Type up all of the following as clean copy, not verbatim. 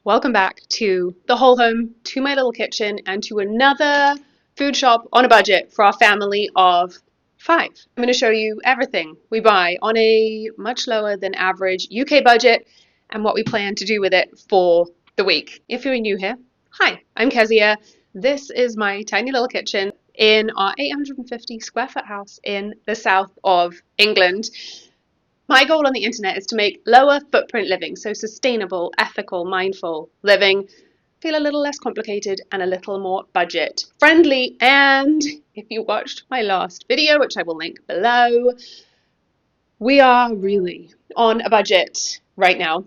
Welcome back to the whole home, to my little kitchen, and to another food shop on a budget for our family of 5. I'm going to show you everything we buy on a much lower than average UK budget and what we plan to do with it for the week. If you're new here, hi, I'm Kezia. This is my tiny little kitchen in our 850 square foot house in the south of England. My goal on the internet is to make lower footprint living, so sustainable, ethical, mindful living, feel a little less complicated and a little more budget friendly. And if you watched my last video, which I will link below, we are really on a budget right now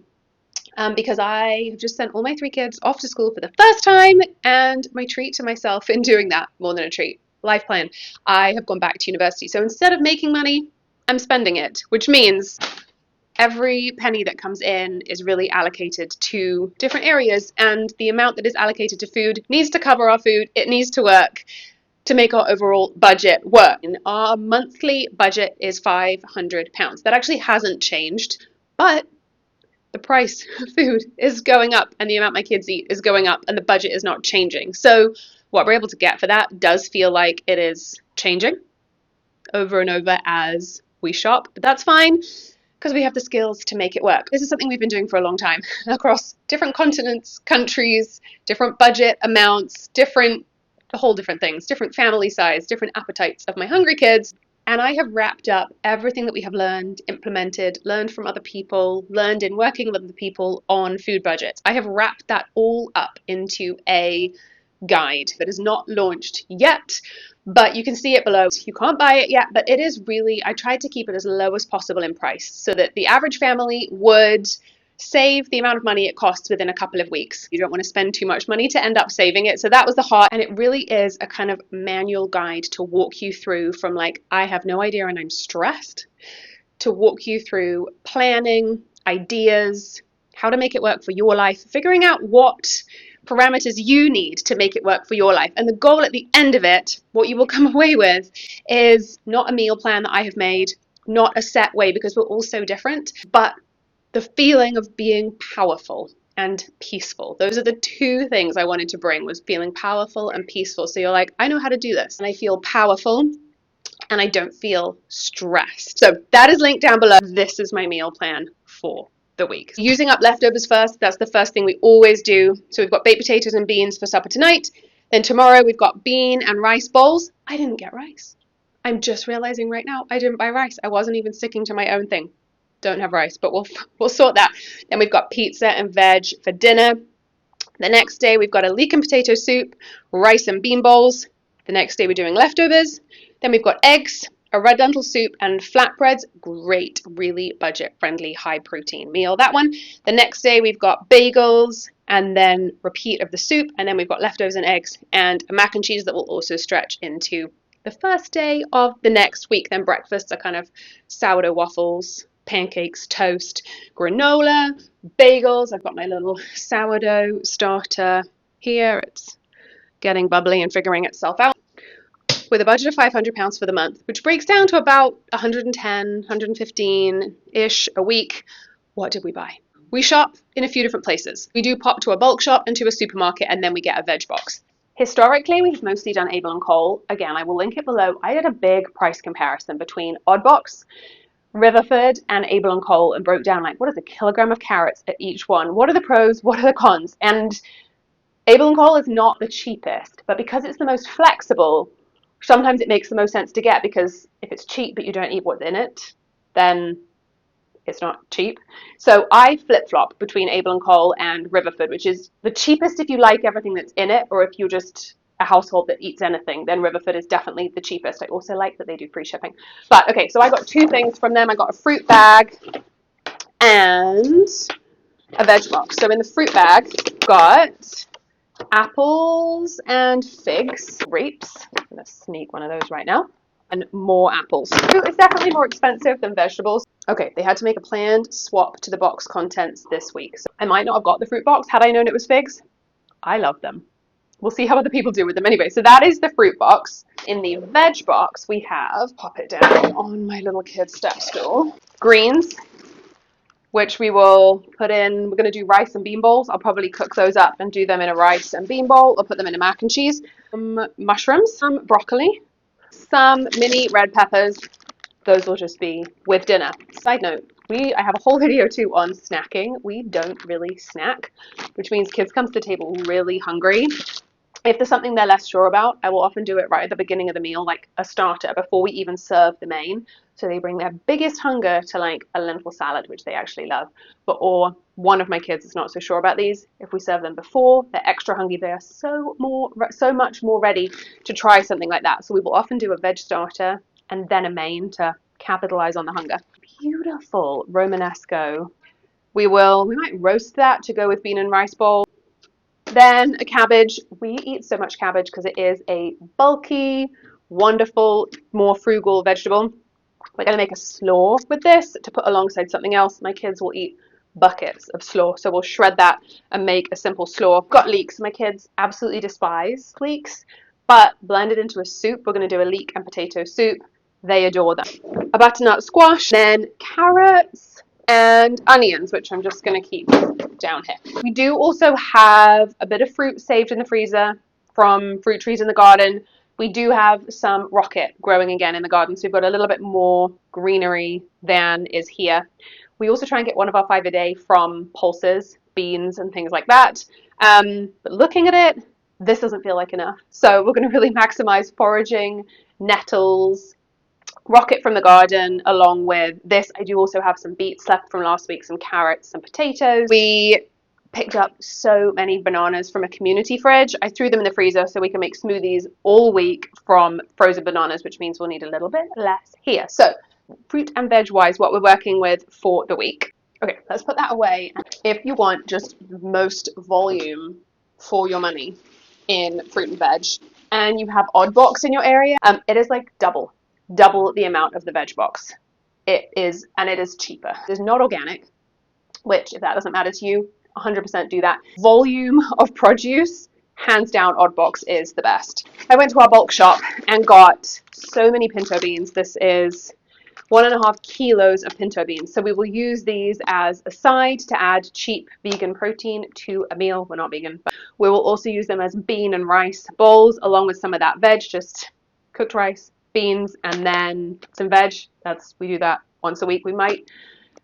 because I have just sent all my 3 kids off to school for the first time, and my treat to myself in doing that, more than a treat, life plan, I have gone back to university. So instead of making money, I'm spending it, which means every penny that comes in is really allocated to different areas, and the amount that is allocated to food needs to cover our food. It needs to work to make our overall budget work. And our monthly budget is £500. That actually hasn't changed, but the price of food is going up and the amount my kids eat is going up and the budget is not changing. So what we're able to get for that does feel like it is changing over and over as we shop, but that's fine because we have the skills to make it work. This is something we've been doing for a long time across different continents, countries, different budget amounts, different things, different family size, different appetites of my hungry kids. And I have wrapped up everything that we have learned, implemented, learned from other people, learned in working with other people on food budgets. I have wrapped that all up into a guide that is not launched yet, but you can see it below. You can't buy it yet, but it is really, I tried to keep it as low as possible in price so that the average family would save the amount of money it costs within a couple of weeks. You don't want to spend too much money to end up saving it. So that was the heart. And it really is a kind of manual guide to walk you through from like, I have no idea and I'm stressed, to walk you through planning, ideas, how to make it work for your life, figuring out what parameters you need to make it work for your life. And the goal at the end of it, what you will come away with, is not a meal plan that I have made, not a set way because we're all so different, but the feeling of being powerful and peaceful. Those are the 2 things I wanted to bring, was feeling powerful and peaceful. So you're like, I know how to do this. And I feel powerful and I don't feel stressed. So that is linked down below. This is my meal plan for the week. Using up leftovers first, that's the first thing we always do. So we've got baked potatoes and beans for supper tonight. Then tomorrow we've got bean and rice bowls. I didn't get rice. I'm just realizing right now I didn't buy rice. I wasn't even sticking to my own thing. Don't have rice, but we'll sort that. Then we've got pizza and veg for dinner. The next day we've got a leek and potato soup, rice and bean bowls. The next day we're doing leftovers. Then we've got eggs, a red lentil soup and flatbreads. Great, really budget-friendly, high-protein meal, that one. The next day we've got bagels and then repeat of the soup. And then we've got leftovers and eggs and a mac and cheese that will also stretch into the first day of the next week. Then breakfasts are kind of sourdough waffles, pancakes, toast, granola, bagels. I've got my little sourdough starter here. It's getting bubbly and figuring itself out. With a budget of £500 for the month, which breaks down to about 110, 115-ish a week. What did we buy? We shop in a few different places. We do pop to a bulk shop and to a supermarket, and then we get a Veg Box. Historically, we've mostly done Able & Cole. Again, I will link it below. I did a big price comparison between Oddbox, Riverford and Able & Cole and broke down like, what is a kilogram of carrots at each one? What are the pros? What are the cons? And Able & Cole is not the cheapest, but because it's the most flexible, sometimes it makes the most sense to get, because if it's cheap but you don't eat what's in it, then it's not cheap. So I flip-flop between Able & Cole and Riverford, which is the cheapest if you like everything that's in it, or if you're just a household that eats anything, then Riverford is definitely the cheapest. I also like that they do free shipping. But okay, so I got 2 things from them. I got a fruit bag and a veg box. So in the fruit bag, got apples and figs, grapes. I'm going to sneak one of those right now. And more apples. Fruit is definitely more expensive than vegetables. Okay, they had to make a planned swap to the box contents this week. So I might not have got the fruit box had I known it was figs. I love them. We'll see how other people do with them anyway. So that is the fruit box. In the veg box, we have, pop it down on my little kid's step stool, greens, which we will put in. We're going to do rice and bean bowls. I'll probably cook those up and do them in a rice and bean bowl, or put them in a mac and cheese. Mushrooms, some broccoli, some mini red peppers. Those will just be with dinner. Side note, I have a whole video too on snacking. We don't really snack, which means kids come to the table really hungry. If there's something they're less sure about, I will often do it right at the beginning of the meal, like a starter, before we even serve the main. So they bring their biggest hunger to like a lentil salad, which they actually love. Or one of my kids is not so sure about these. If we serve them before, they're extra hungry. They are so much more ready to try something like that. So we will often do a veg starter and then a main to capitalize on the hunger. Beautiful Romanesco. We might roast that to go with bean and rice bowl. Then a cabbage. We eat so much cabbage because it is a bulky, wonderful, more frugal vegetable. We're going to make a slaw with this to put alongside something else. My kids will eat buckets of slaw, so we'll shred that and make a simple slaw. Got leeks. My kids absolutely despise leeks, but blended into a soup. We're going to do a leek and potato soup. They adore them. A butternut squash, then carrots and onions, which I'm just going to keep down here. We do also have a bit of fruit saved in the freezer from fruit trees in the garden. We do have some rocket growing again in the garden, so we've got a little bit more greenery than is here. We also try and get one of our 5 a day from pulses, beans and things like that. But looking at it, this doesn't feel like enough. So we're going to really maximize foraging, nettles, rocket from the garden, along with this. I do also have some beets left from last week, some carrots, some potatoes. We picked up so many bananas from a community fridge. I threw them in the freezer so we can make smoothies all week from frozen bananas, which means we'll need a little bit less here. So fruit and veg wise, what we're working with for the week. Okay, let's put that away. If you want just the most volume for your money in fruit and veg, and you have Odd Box in your area, it is like double the amount of the Veg Box. It is cheaper. It is not organic, which if that doesn't matter to you, 100% do that. Volume of produce, hands down, Odd Box is the best. I went to our bulk shop and got so many pinto beans. This is 1.5 kilos of pinto beans. So we will use these as a side to add cheap vegan protein to a meal. We're not vegan, but we will also use them as bean and rice bowls along with some of that veg, just cooked rice, beans, and then some veg. We do that once a week. We might,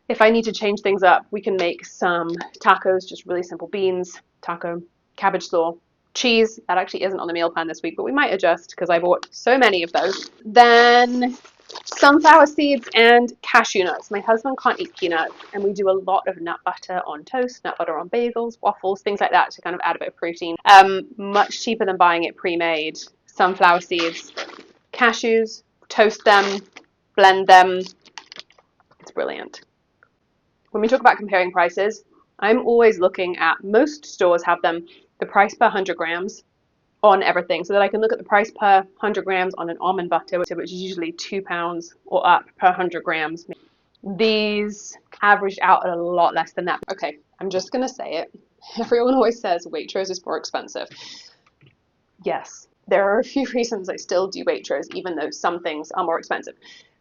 if I need to change things up, we can make some tacos, just really simple beans, taco, cabbage slaw, cheese. That actually isn't on the meal plan this week, but we might adjust because I bought so many of those. Then sunflower seeds and cashew nuts. My husband can't eat peanuts, and we do a lot of nut butter on toast, nut butter on bagels, waffles, things like that to kind of add a bit of protein. Much cheaper than buying it pre-made. Sunflower seeds, cashews, toast them, blend them. It's brilliant. When we talk about comparing prices, I'm always looking at, most stores have them, the price per 100 grams on everything, so that I can look at the price per 100 grams on an almond butter, which is usually £2 or up per 100 grams. These averaged out at a lot less than that. Okay, I'm just going to say it. Everyone always says Waitrose is more expensive. Yes, there are a few reasons I still do Waitrose, even though some things are more expensive.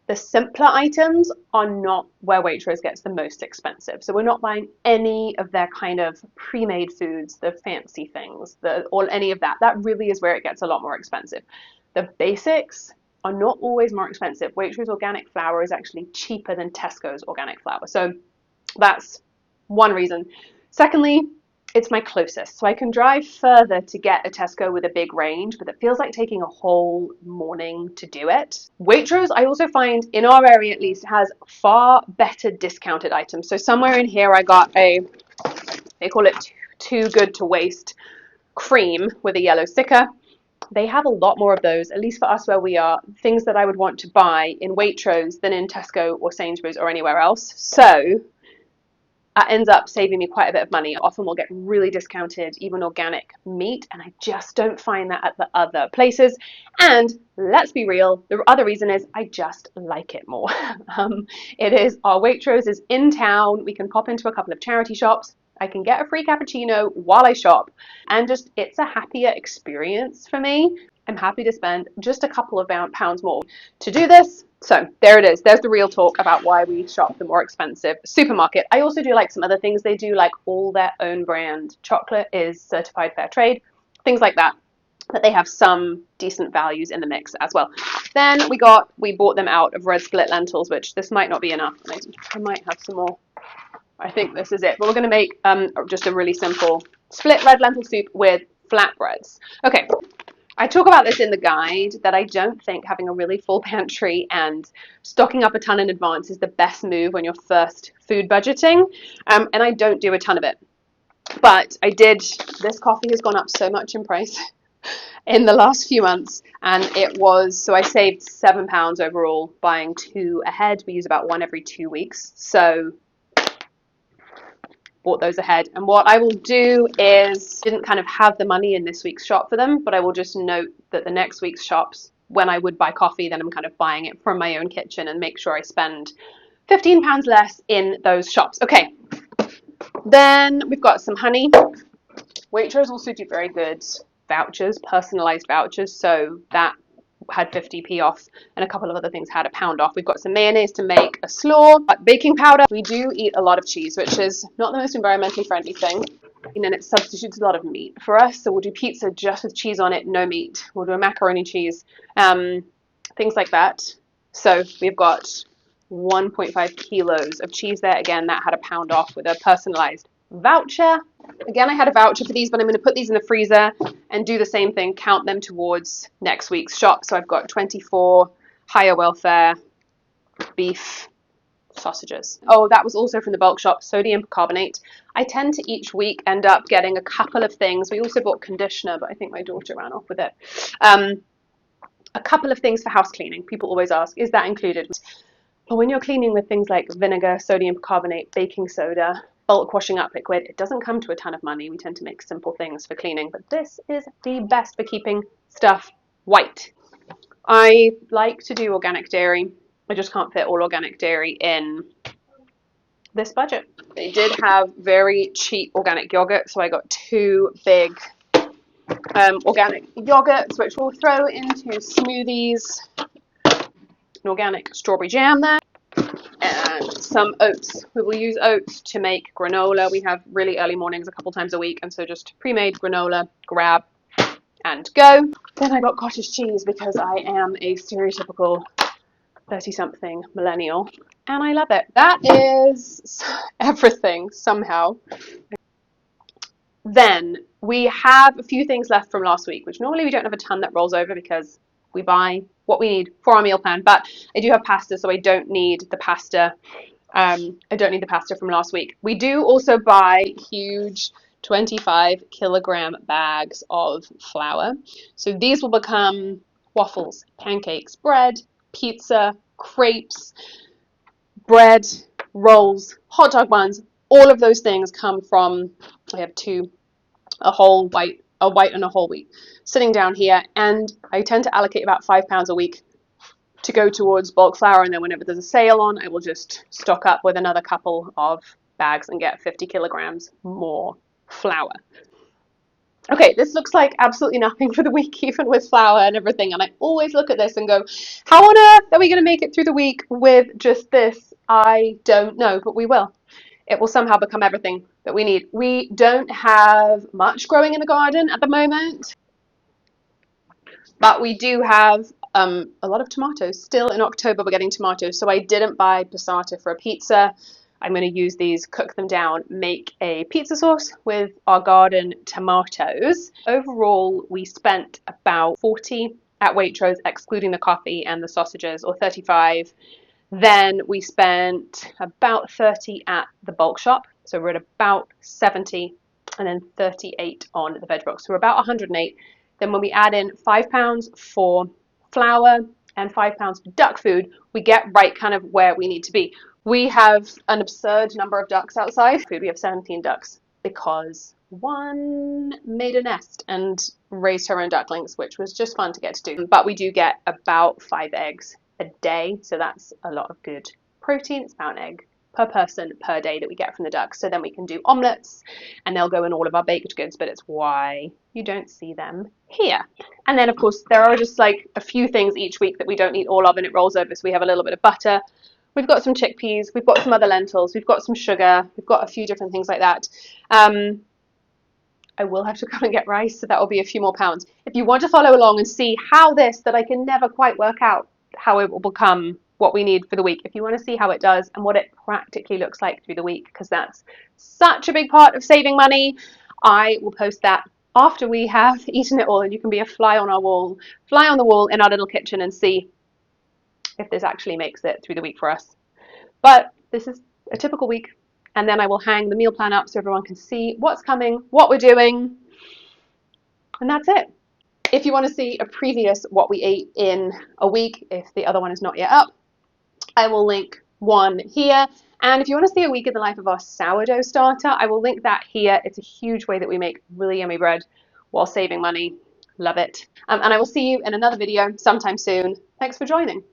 The simpler items are not where Waitrose gets the most expensive. So we're not buying any of their kind of pre-made foods, the fancy things, or any of that. That really is where it gets a lot more expensive. The basics are not always more expensive. Waitrose organic flour is actually cheaper than Tesco's organic flour. So that's one reason. Secondly, it's my closest, so I can drive further to get a Tesco with a big range, but it feels like taking a whole morning to do it. Waitrose, I also find, in our area at least, has far better discounted items. So somewhere in here I got they call it too good to waste cream with a yellow sticker. They have a lot more of those, at least for us where we are, things that I would want to buy in Waitrose than in Tesco or Sainsbury's or anywhere else. So that ends up saving me quite a bit of money. Often we'll get really discounted, even organic meat, and I just don't find that at the other places. And let's be real, the other reason is I just like it more. Our Waitrose is in town. We can pop into a couple of charity shops. I can get a free cappuccino while I shop, and just it's a happier experience for me. am happy to spend just a couple of pounds more to do this. So there it is. There's the real talk about why we shop the more expensive supermarket. I also do like some other things they do, like all their own brand chocolate is certified fair trade, things like that. But they have some decent values in the mix as well. Then we bought them out of red split lentils, which this might not be enough. I might have some more. I think this is it. But we're going to make just a really simple split red lentil soup with flatbreads. Okay, I talk about this in the guide that I don't think having a really full pantry and stocking up a ton in advance is the best move when you're first food budgeting. And I don't do a ton of it. But I did. This coffee has gone up so much in price in the last few months, and so I saved £7 overall buying 2 ahead. We use about 1 every 2 weeks, so bought those ahead. And what I will do is, didn't kind of have the money in this week's shop for them, but I will just note that the next week's shops, when I would buy coffee, then I'm kind of buying it from my own kitchen and make sure I spend £15 less in those shops. Okay, then we've got some honey. Waitrose also do very good vouchers, personalized vouchers, so that had 50p off, and a couple of other things had £1 off. We've got some mayonnaise to make a slaw, baking powder. We do eat a lot of cheese, which is not the most environmentally friendly thing, and then it substitutes a lot of meat for us. So we'll do pizza just with cheese on it, no meat. We'll do a macaroni cheese, things like that. So we've got 1.5 kilos of cheese there. Again, that had £1 off with a personalized voucher. Again, I had a voucher for these, but I'm going to put these in the freezer and do the same thing, count them towards next week's shop. So I've got 24 higher welfare beef sausages. Oh, that was also from the bulk shop, sodium carbonate. I tend to each week end up getting a couple of things. We also bought conditioner, but I think my daughter ran off with it. A couple of things for house cleaning. People always ask, is that included? But when you're cleaning with things like vinegar, sodium carbonate, baking soda, bulk washing up liquid, it doesn't come to a ton of money. We tend to make simple things for cleaning, but this is the best for keeping stuff white. I like to do organic dairy. I just can't fit all organic dairy in this budget. They did have very cheap organic yogurt, so I got 2 big organic yogurts, which we'll throw into smoothies. An organic strawberry jam there. And some oats. We will use oats to make granola. We have really early mornings a couple times a week, and so just pre-made granola, grab and go. Then I got cottage cheese because I am a stereotypical 30-something millennial and I love it. That is everything somehow. Then we have a few things left from last week, which normally we don't have a ton that rolls over because we buy what we need for our meal plan, but I do have pasta, so I don't need the pasta. I don't need the pasta from last week. We do also buy huge 25 kilogram bags of flour. So these will become waffles, pancakes, bread, pizza, crepes, bread, rolls, hot dog buns. All of those things come from, I have 2, a white and a whole wheat sitting down here, and I tend to allocate about £5 a week to go towards bulk flour, and then whenever there's a sale on, I will just stock up with another couple of bags and get 50 kilograms more flour. Okay, this looks like absolutely nothing for the week, even with flour and everything, and I always look at this and go, how on earth are we going to make it through the week with just this? I don't know, but we will. It will somehow become everything that we need. We don't have much growing in the garden at the moment, but we do have a lot of tomatoes. Still in October, we're getting tomatoes, so I didn't buy passata for a pizza. I'm going to use these, cook them down, make a pizza sauce with our garden tomatoes. Overall, we spent about 40 at Waitrose, excluding the coffee and the sausages, or 35. Then we spent about 30 at the bulk shop, so we're at about 70, and then 38 on the Veg Box, so we're about 108. Then when we add in £5 for flour and £5 for duck food, we get right kind of where we need to be. We have an absurd number of ducks outside. We have 17 ducks because one made a nest and raised her own ducklings, which was just fun to get to do. But we do get about 5 eggs a day, so that's a lot of good protein. It's about an egg per person per day that we get from the ducks. So then we can do omelets and they'll go in all of our baked goods, but it's why you don't see them here. And then of course there are just like a few things each week that we don't eat all of and it rolls over. So we have a little bit of butter. We've got some chickpeas, we've got some other lentils, we've got some sugar, we've got a few different things like that. I will have to go and get rice, so that will be a few more pounds. If you want to follow along and see how this, that I can never quite work out how it will become what we need for the week, if you want to see how it does and what it practically looks like through the week, because that's such a big part of saving money, I will post that after we have eaten it all, and you can be a fly on our wall, fly on the wall in our little kitchen and see if this actually makes it through the week for us. But this is a typical week, and then I will hang the meal plan up so everyone can see what's coming, what we're doing, and that's it. If you want to see a previous what we ate in a week, if the other one is not yet up, I will link one here. And if you want to see a week in the life of our sourdough starter, I will link that here. It's a huge way that we make really yummy bread while saving money. Love it. And I will see you in another video sometime soon. Thanks for joining.